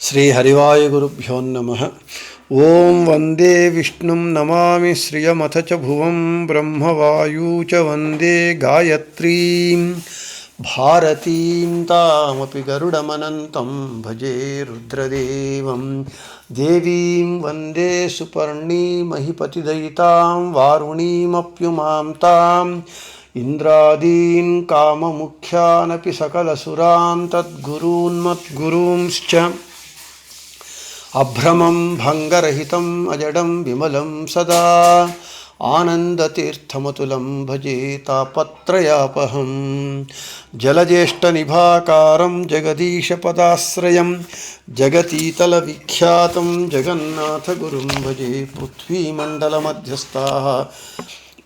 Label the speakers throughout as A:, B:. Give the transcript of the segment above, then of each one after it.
A: श्रीहरिवायुगुरुभ्यो नमः। ओं वंदे विष्णुं नमामि श्रियमथ च भुवं ब्रह्मवायु च वंदे गायत्रीं भारतीं तामपि गरुडमनन्तं भजे रुद्रदेवं देवीं वंदे सुपर्णीमहिपतिदयितां वारुणीमप्युमां ताम् इंद्रादीन् काममुख्यानपि सकलसुरान् तद्गुरून्मद्गुरूंश्च अभ्रमं भंगरहितं अजडं विमलं सदा आनन्दतीर्थमतुलं भजे तापत्रयापहं जलज्येष्ठनिभाकारं जगदीशपदाश्रयं जगतीतलविख्यातं जगन्नाथगुरुं भजे। पृथ्वीमण्डलमध्यस्थाः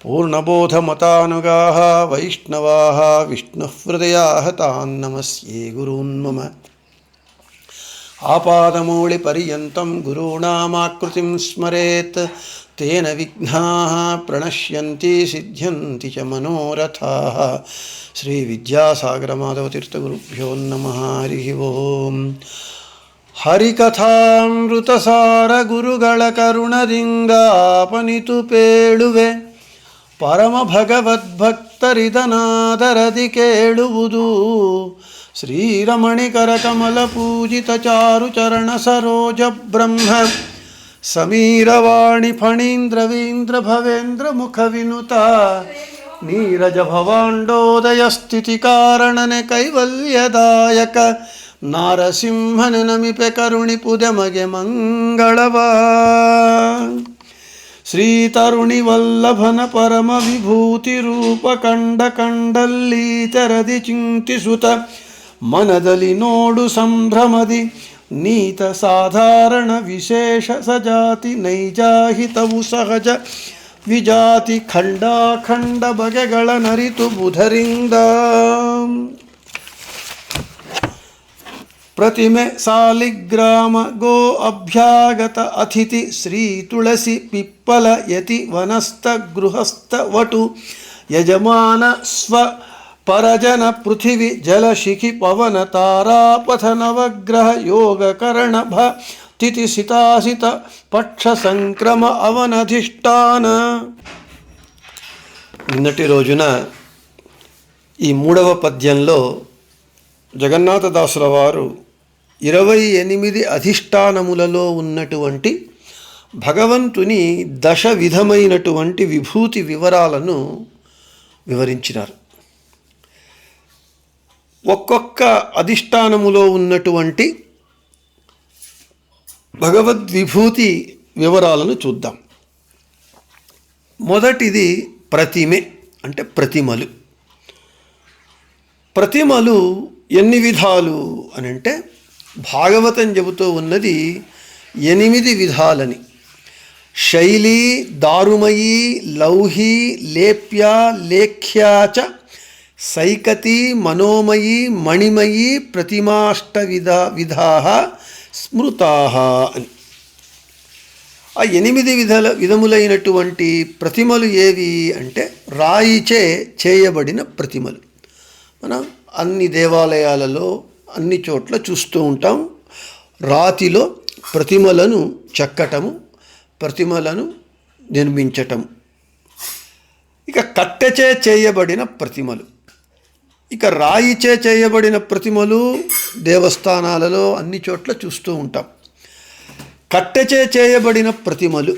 A: पूर्णबोधमतानुगाः वैष्णवाः विष्णुहृदयाः तान् नमस्ये गुरून् मम। आपादमौलिपर्यन्तं गुरूणामाकृतिं स्मरेत् तेन विघ्नाः प्रणश्यन्ति सिद्ध्यन्ति च मनोरथाः। श्रीविद्यासागरमाधवतीर्थगुरुभ्यो नमः। हरिः ओम्। हरिकथामृतसार गुरुಗಳ ಕರುಣದಿಂದಾಪನಿತು ಪೇಳುವೆ ಪರಮ ಭಗವದ್ಭಕ್ತರಿದನಾದರದಿ ಕೇಳುವುದು ಶ್ರೀರಮಣಿಕರ ಕಮಲ ಪೂಜಿತ ಚಾರು ಚರಣ ಸರೋಜ ಬ್ರಹ್ಮ ಸಮೀರವಾಣಿ ಫಣೀಂದ್ರವೀಂದ್ರ ಭವೇಂದ್ರ ಮುಖ ವಿನುತ ನೀರಜ ಭವಾಂಡೋದಯ ಸ್ಥಿತಿ ಕಾರಣನೆ ಕೈವಲ್ಯದಾಯಕ ನಾರಸಿಂಹನ ನಮಿಪೆ ಕರುಣಿ ಪುದೆಮಗೆ ಮಂಗಳವಾ ಶ್ರೀ ತರುಣಿ ವಲ್ಲಭನ ಪರಮ ವಿಭೂತಿ ರೂಪ ಕಂಡ ಕಂಡಲ್ಲಿ ತೆರದಿ ಚಿಂತಿಸುತ್ತ ಮನದಲ್ಲಿ ನೋಡು ಸಂಭ್ರಮದಿ ನೀತ ಸಾಧಾರಣ ವಿಶೇಷ ಸಜಾತಿ ನೈಜಾಹಿತವು ಸಹಜ ವಿಜಾತಿ ಖಂಡಾಖಂಡ ಬಗೆಗಳ ನರಿತು ಬುಧರಿಂದ प्रतिमे सालिग्राम गो अभ्यागत अतिथि श्री तुलसी पिप्पल यति वनस्थ गृहस्थ वटु यजमान स्व परजन पृथिवी जल शिखि पवन तारापथ नवग्रह योग करण भ तिथि सितासित पक्ष संक्रम अवनधिष्ठान। నిన్నటి రోజున ఈ మూడవ పద్యంలో జగన్నాథదాసుల వారు 28 అధిష్టానములలో ఉన్నటువంటి భగవంతుని దశ విధమైనటువంటి విభూతి వివరాలను వివరించినారు. ఒక్కొక్క అధిష్టానములో ఉన్నటువంటి భగవద్విభూతి వివరాలను చూద్దాం. మొదటిది ప్రతిమే అంటే ప్రతిమలు. ప్రతిమలు ఎన్ని విధాలు అని అంటే భాగవతం చెబుతూ ఉన్నది 8 విధాలని. శైలి, దారుమయీ, లౌహి, లేప్య, లేఖ్యాచ, సైకతి, మనోమయీ, మణిమయీ ప్రతిమాష్ట విధాః స్మృతాః అని. ఆ 8 విధములైనటువంటి ప్రతిమలు ఏవి అంటే రాయిచే చేయబడిన ప్రతిమలు. మనం అన్ని దేవాలయాలలో అన్ని చోట్ల చూస్తూ ఉంటాం. రాతిలో ప్రతిమలను చెక్కటము, ప్రతిమలను నిర్మించటము. ఇక కట్టెచే చేయబడిన ప్రతిమలు, ఇక రాయిచే చేయబడిన ప్రతిమలు దేవస్థానాలలో అన్ని చోట్ల చూస్తూ ఉంటాం. కట్టెచే చేయబడిన ప్రతిమలు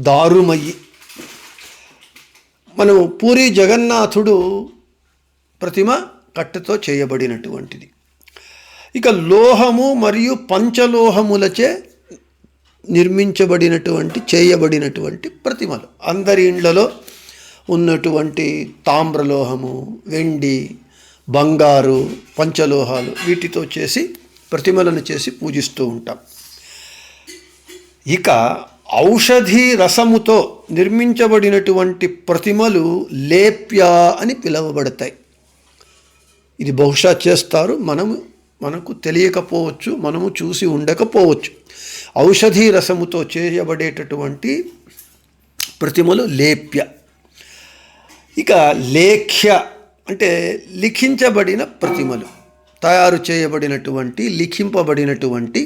A: దారుమయ్యి. మనం పూరి జగన్నాథుడు ప్రతిమ కట్టెతో చేయబడినటువంటిది. ఇక లోహము మరియు పంచలోహములచే నిర్మించబడినటువంటి చేయబడినటువంటి ప్రతిమలు. అందరి ఇండ్లలో ఉన్నటువంటి తామ్రలోహము, వెండి, బంగారు, పంచలోహాలు వీటితో చేసి ప్రతిమలను చేసి పూజిస్తూ ఉంటాం. ఇక ఔషధి రసముతో నిర్మించబడినటువంటి ప్రతిమలు లేప్య అని పిలువబడతాయి. ఇది బహుశా చేస్తారు, మనకు తెలియకపోవచ్చు, మనము చూసి ఉండకపోవచ్చు. ఔషధి రసముతో చేయబడేటటువంటి ప్రతిమలు లేప్య. ఇక లేఖ్య అంటే లిఖించబడిన ప్రతిమలు, తయారు చేయబడినటువంటి లిఖింపబడినటువంటి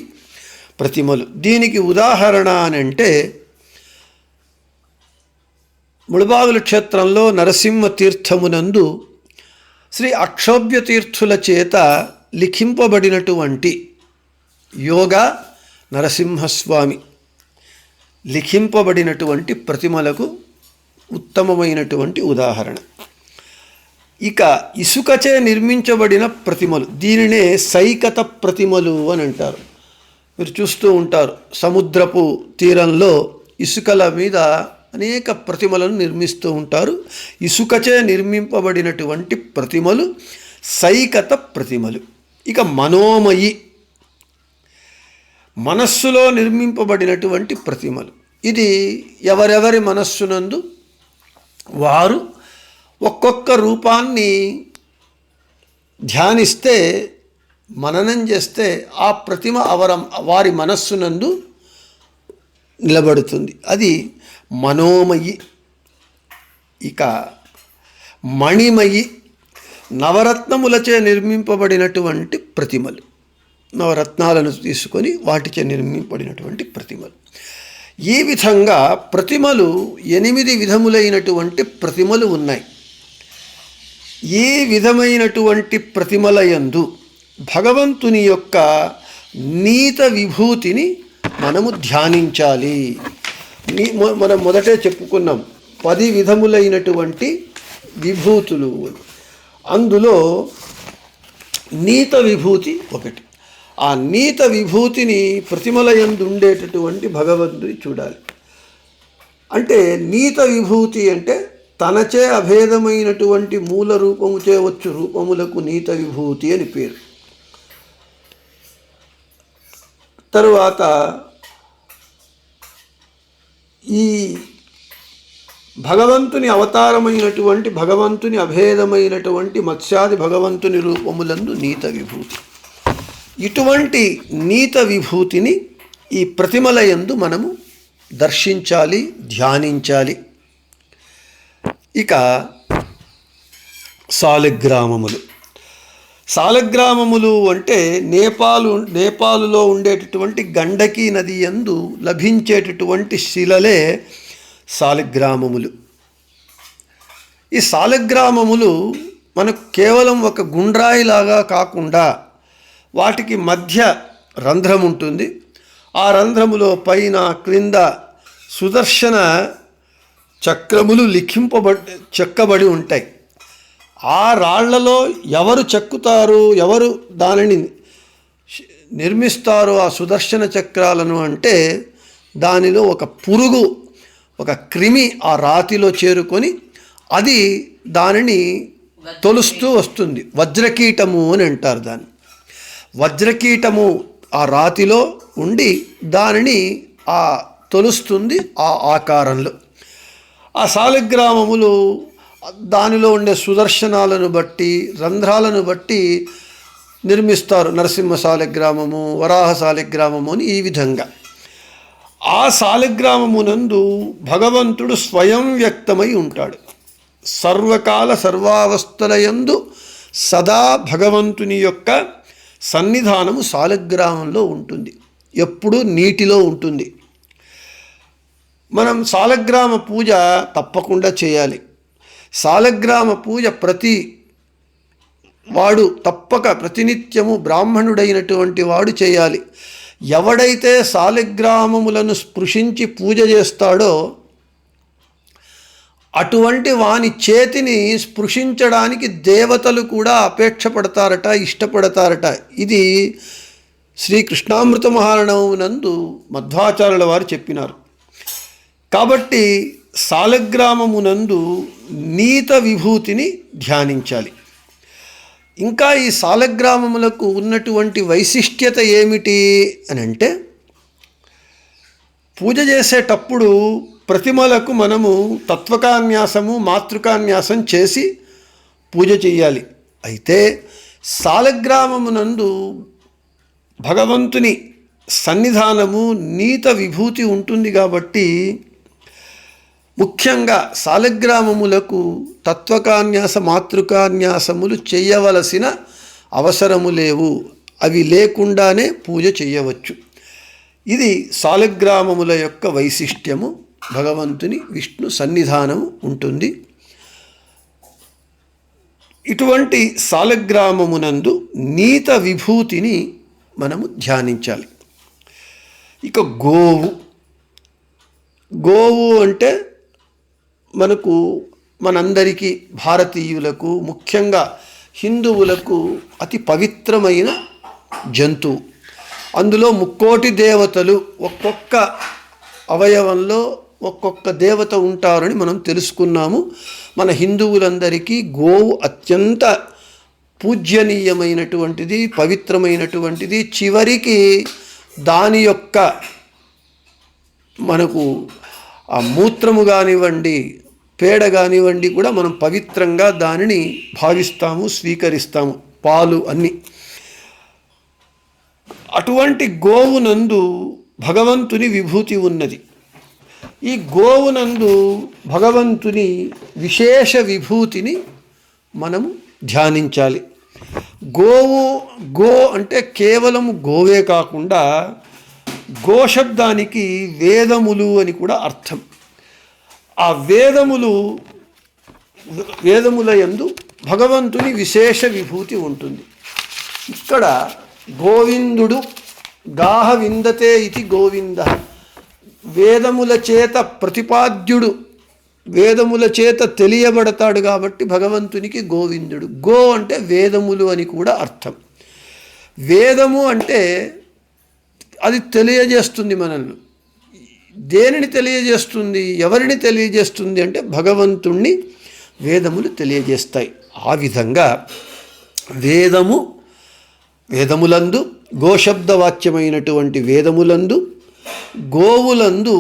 A: ప్రతిమలు. దీనికి ఉదాహరణ అని అంటే ముళబాగుల క్షేత్రంలో నరసింహ తీర్థమునందు శ్రీ అక్షోభ్య తీర్థుల చేత లిఖింపబడినటువంటి యోగ నరసింహస్వామి లిఖింపబడినటువంటి ప్రతిమలకు ఉత్తమమైనటువంటి ఉదాహరణ. ఇక ఇసుకచే నిర్మించబడిన ప్రతిమలు, దీనినే సైకత ప్రతిమలు అని అంటారు. మీరు చూస్తూ ఉంటారు, సముద్రపు తీరంలో ఇసుకల మీద అనేక ప్రతిమలను నిర్మిస్తూ ఉంటారు. ఇసుకచే నిర్మింపబడినటువంటి ప్రతిమలు సైకత ప్రతిమలు. ఇక మనోమయి, మనస్సులో నిర్మింపబడినటువంటి ప్రతిమలు. ఇది ఎవరెవరి మనస్సునందు వారు ఒక్కొక్క రూపాన్ని ధ్యానిస్తే, మననం చేస్తే ఆ ప్రతిమ వారి మనస్సునందు నిలబడుతుంది. అది మనోమయి. ఇక మణిమయి, నవరత్నములచే నిర్మింపబడినటువంటి ప్రతిమలు. నవరత్నాలను తీసుకొని వాటిచే నిర్మింపబడినటువంటి ప్రతిమలు. ఈ విధంగా ప్రతిమలు 8 విధములైనటువంటి ప్రతిమలు ఉన్నాయి. ఈ విధమైనటువంటి ప్రతిమల యందు భగవంతుని యొక్క నీత విభూతిని మనము ధ్యానించాలి. మనం మొదటే చెప్పుకున్నాం 10 విధములైనటువంటి విభూతులు. అందులో నీత విభూతి ఒకటి. ఆ నీత విభూతిని ప్రతిమల యందు ఉండేటటువంటి భగవంతుని చూడాలి. అంటే నీత విభూతి అంటే తనచే అభేదమైనటువంటి మూల రూపముచే వచ్చు రూపములకు నీత విభూతి అని పేరు. తరువాత ఈ భగవంతుని అవతారమైనటువంటి భగవంతుని అభేదమైనటువంటి మత్స్యాది భగవంతుని రూపములందు నీత విభూతి. ఇటువంటి నీత విభూతిని ఈ ప్రతిమల యందు మనము దర్శించాలి, ధ్యానించాలి. ఇక సాలగ్రామములు. సాలగ్రామములు అంటే నేపాలులో ఉండేటటువంటి గండకీ నది యందు లభించేటటువంటి శిలలే సాలగ్రామములు. ఈ సాలగ్రామములు మనకు కేవలం ఒక గుండ్రాయిలాగా కాకుండా వాటికి మధ్య రంధ్రం ఉంటుంది. ఆ రంధ్రములో పైన క్రింద సుదర్శన చక్రములు చెక్కబడి ఉంటాయి. ఆ రాళ్లలో ఎవరు చెక్కుతారు, ఎవరు దానిని నిర్మిస్తారో ఆ సుదర్శన చక్రాలను అంటే దానిలో ఒక పురుగు, ఒక క్రిమి ఆ రాతిలో చేరుకొని అది దానిని తొలుస్తూ వస్తుంది. వజ్రకీటము అని అంటారు దాన్ని. వజ్రకీటము ఆ రాతిలో ఉండి దానిని తొలుస్తుంది ఆ ఆకారంలో. ఆ సాలగ్రామములు దానిలో ఉండే సుదర్శనాలను బట్టి, రంధ్రాలను బట్టి నిర్మిస్తారు. నరసింహ సాలగ్రామము, వరాహ సాలగ్రామము అని ఈ విధంగా. ఆ సాలగ్రామమునందు భగవంతుడు స్వయం వ్యక్తమై ఉంటాడు. సర్వకాల సర్వావస్థలయందు సదా భగవంతుని యొక్క సన్నిధానము సాలగ్రామంలో ఉంటుంది. ఎప్పుడూ నీటిలో ఉంటుంది. మనం సాలగ్రామ పూజ తప్పకుండా చేయాలి. సాలగ్రామ పూజ ప్రతి వాడు తప్పక ప్రతినిత్యము బ్రాహ్మణుడైనటువంటి వాడు చేయాలి. ఎవడైతే సాలగ్రామములను స్పృశించి పూజ చేస్తాడో అటువంటి వాని చేతిని స్పృశించడానికి దేవతలు కూడా అపేక్ష పడతారట, ఇష్టపడతారట. ఇది శ్రీకృష్ణామృత మహారణమునందు మధ్వాచార్యుల వారు చెప్పినారు. కాబట్టి సాలగ్రామమునందు నీత విభూతిని ధ్యానించాలి. ఇంకా ఈ సాలగ్రామములకు ఉన్నటువంటి వైశిష్ట్యత ఏమిటి అని అంటే, పూజ చేసేటప్పుడు ప్రతిమలకు మనము తత్వకాన్యాసము, మాతృకాన్యాసం చేసి పూజ చేయాలి. అయితే సాలగ్రామమునందు భగవంతుని సన్నిధానము, నీత విభూతి ఉంటుంది కాబట్టి ముఖ్యంగా సాలగ్రామములకు తత్వకాన్యాస, మాతృకాన్యాసములు చేయవలసిన అవసరము లేవు. అవి లేకుండానే పూజ చేయవచ్చు. ఇది సాలగ్రామముల యొక్క వైశిష్ట్యము. భగవంతుని విష్ణు సన్నిధానము ఉంటుంది. ఇటువంటి సాలగ్రామమునందు నీత విభూతిని మనము ధ్యానించాలి. ఇక గోవు అంటే మనందరికీ భారతీయులకు, ముఖ్యంగా హిందువులకు అతి పవిత్రమైన జంతువు. అందులో 3,000,000 దేవతలు, ఒక్కొక్క అవయవంలో ఒక్కొక్క దేవత ఉంటారని మనం తెలుసుకున్నాము. మన హిందువులందరికీ గోవు అత్యంత పూజ్యనీయమైనటువంటిది, పవిత్రమైనటువంటిది. చివరికి దాని యొక్క మనకు ఆ మూత్రము కానివ్వండి, పేడ కానివ్వండి కూడా మనం పవిత్రంగా దానిని భావిస్తాము, స్వీకరిస్తాము, పాలు అన్నీ. అటువంటి గోవునందు భగవంతుని విభూతి ఉన్నది. ఈ గోవునందు భగవంతుని విశేష విభూతిని మనము ధ్యానించాలి. గో అంటే కేవలం గోవే కాకుండా గోశబ్దానికి వేదములు అని కూడా అర్థం. ఆ వేదముల యందు భగవంతుని విశేష విభూతి ఉంటుంది. ఇక్కడ గోవిందుడు గాహ విందతే ఇది గోవింద, వేదముల చేత ప్రతిపాద్యుడు, వేదముల చేత తెలియబడతాడు కాబట్టి భగవంతునికి గోవిందుడు. గో అంటే వేదములు అని కూడా అర్థం. వేదము అంటే అది తెలియజేస్తుంది మనల్ని. దేనిని తెలియజేస్తుంది, ఎవరిని తెలియజేస్తుంది అంటే భగవంతుణ్ణి వేదములు తెలియజేస్తాయి. ఆ విధంగా వేదములందు, గోశబ్దవాచ్యమైనటువంటి వేదములందు, గోవులందు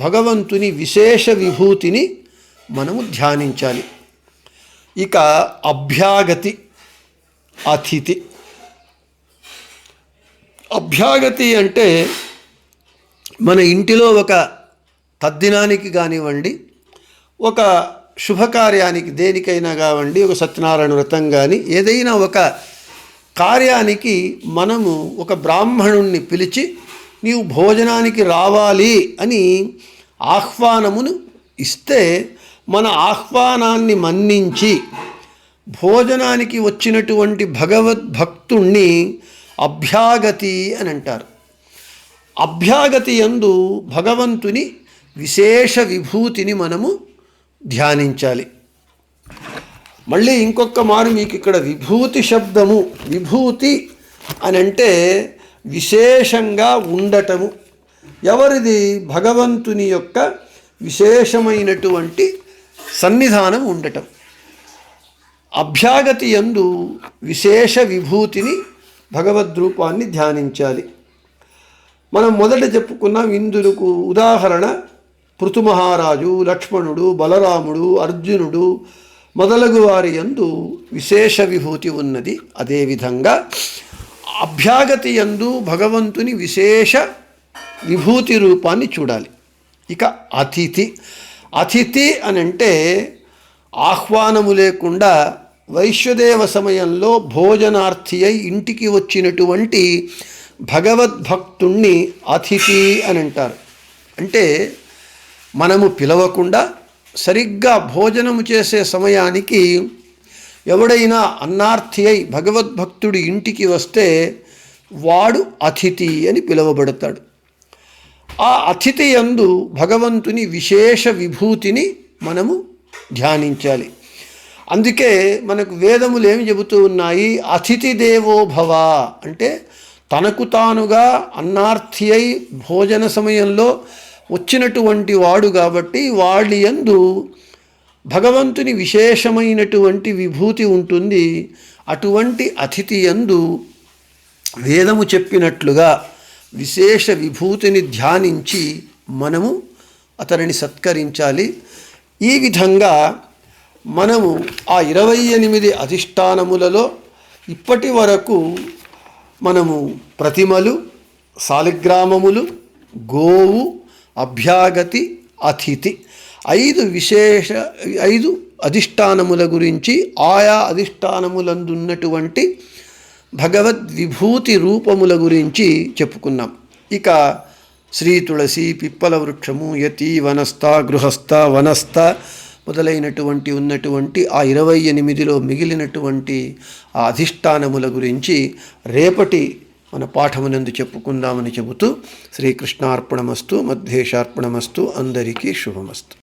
A: భగవంతుని విశేష విభూతిని మనము ధ్యానించాలి. ఇక అభ్యాగతి, అతిథి. అభ్యాగతి అంటే మన ఇంటిలో ఒక తద్దినానికి కానివ్వండి, ఒక శుభకార్యానికి, దేనికైనా కావండి, ఒక సత్యనారాయణ వ్రతం కానీ, ఏదైనా ఒక కార్యానికి మనము ఒక బ్రాహ్మణుణ్ణి పిలిచి నీవు భోజనానికి రావాలి అని ఆహ్వానమును ఇస్తే, మన ఆహ్వానాన్ని మన్నించి భోజనానికి వచ్చినటువంటి భగవద్భక్తుణ్ణి అభ్యాగతి అని అంటారు. అభ్యాగతి యందు భగవంతుని విశేష విభూతిని మనము ధ్యానించాలి. మళ్ళీ ఇంకొక మారు మీకు ఇక్కడ విభూతి శబ్దము, విభూతి అని అంటే విశేషంగా ఉండటము. ఎవరిది? భగవంతుని యొక్క విశేషమైనటువంటి సన్నిధానం ఉండటం. అభ్యాగతి యందు విశేష విభూతిని, భగవద్రూపాన్ని ధ్యానించాలి. మనం మొదట చెప్పుకున్నాం, ఇందుకు ఉదాహరణ పృథుమహారాజు, లక్ష్మణుడు, బలరాముడు, అర్జునుడు మొదలగు వారి యందు విశేష విభూతి ఉన్నది. అదేవిధంగా అభ్యాగతి యందు భగవంతుని విశేష విభూతి రూపాన్ని చూడాలి. ఇక అతిథి అని అంటే ఆహ్వానము లేకుండా వైశ్వదేవ సమయంలో భోజనార్థి అయి ఇంటికి వచ్చినటువంటి భగవద్భక్తుణ్ణి అతిథి అని అంటారు. అంటే మనము పిలవకుండా సరిగ్గా భోజనము చేసే సమయానికి ఎవడైనా అన్నార్థి అయి భగవద్భక్తుడి ఇంటికి వస్తే వాడు అతిథి అని పిలువబడతాడు. ఆ అతిథి యందు భగవంతుని విశేష విభూతిని మనము ధ్యానించాలి. అందుకే మనకు వేదములు ఏమి చెబుతూ ఉన్నాయి? అతిథి దేవో భవ అంటే తనకు తానుగా అన్నార్థి అయి భోజన సమయంలో వచ్చినటువంటి వాడు కాబట్టి వాడి యందు భగవంతుని విశేషమైనటువంటి విభూతి ఉంటుంది. అటువంటి అతిథి యందు వేదము చెప్పినట్లుగా విశేష విభూతిని ధ్యానించి మనము అతనిని సత్కరించాలి. ఈ విధంగా మనము ఆ 28 అధిష్టానములలో ఇప్పటి వరకు మనము ప్రతిమలు, సాలిగ్రామములు, గోవు, అభ్యాగతి, అతిథి 5 అధిష్టానముల గురించి, ఆయా అధిష్టానములందున్నటువంటి భగవద్విభూతి రూపముల గురించి చెప్పుకున్నాం. ఇక శ్రీ తులసి, పిప్పల వృక్షము, యతి, వనస్థ, గృహస్థ, వనస్థ మొదలైనటువంటి ఉన్నటువంటి ఆ 28లో మిగిలినటువంటి ఆ అధిష్టానముల గురించి రేపటి మన పాఠమునందు చెప్పుకుందామని చెబుతూ శ్రీకృష్ణార్పణమస్తు, మధ్యేశార్పణమస్తు, అందరికీ శుభమస్తు.